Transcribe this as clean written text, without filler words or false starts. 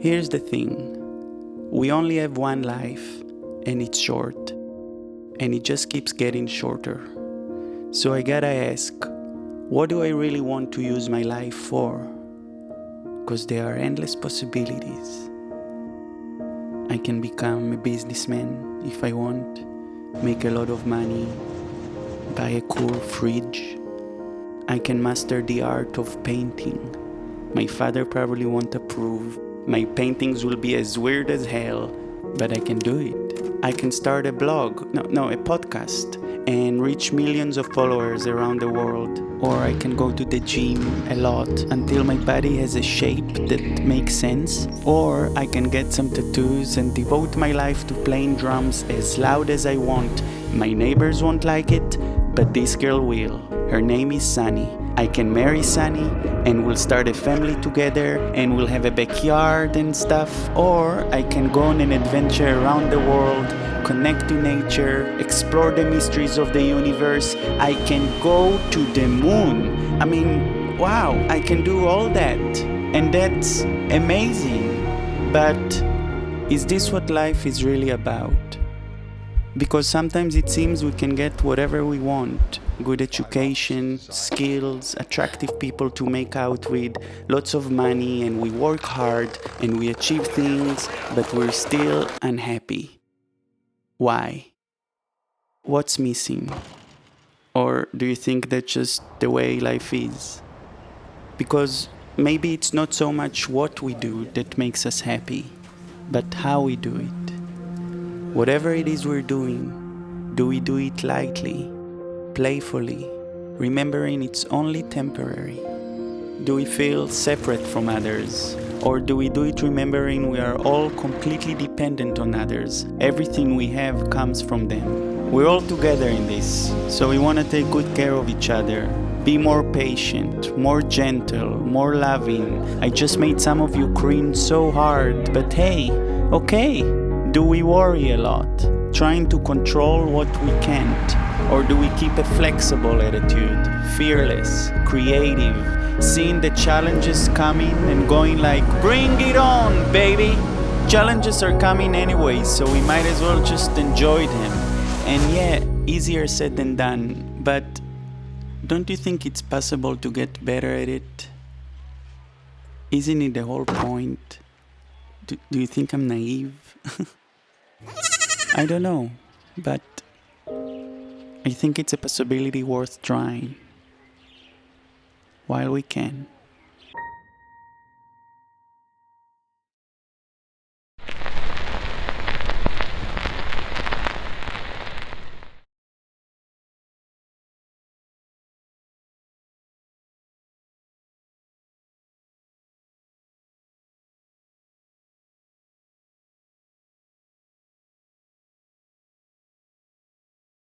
Here's the thing. We only have one life, and it's short. And it just keeps getting shorter. So I gotta ask, what do I really want to use my life for? Because there are endless possibilities. I can become a businessman if I want, make a lot of money, buy a cool fridge. I can master the art of painting. My father probably won't approve. My paintings will be as weird as hell, but I can do it. I can start a blog, a podcast, and reach millions of followers around the world. Or I can go to the gym a lot until my body has a shape that makes sense. Or I can get some tattoos and devote my life to playing drums as loud as I want. My neighbors won't like it, but this girl will. Her name is Sunny. I can marry Sunny and we'll start a family together and we'll have a backyard and stuff. Or I can go on an adventure around the world, connect to nature, explore the mysteries of the universe. I can go to the moon. I mean, wow, I can do all that. And that's amazing. But is this what life is really about? Because sometimes it seems we can get whatever we want. Good education, skills, attractive people to make out with, lots of money, and we work hard and we achieve things, but we're still unhappy. Why? What's missing? Or do you think that's just the way life is? Because maybe it's not so much what we do that makes us happy, but how we do it. Whatever it is we're doing, do we do it lightly, playfully, remembering it's only temporary? Do we feel separate from others? Or do we do it remembering we are all completely dependent on others? Everything we have comes from them. We're all together in this, so we want to take good care of each other. Be more patient, more gentle, more loving. I just made some of you cringe so hard, but hey, okay. Do we worry a lot, trying to control what we can't? Or do we keep a flexible attitude, fearless, creative, seeing the challenges coming and going like, bring it on, baby! Challenges are coming anyway, so we might as well just enjoy them. And yeah, easier said than done, but don't you think it's possible to get better at it? Isn't it the whole point? Do you think I'm naive? I don't know, but I think it's a possibility worth trying while we can.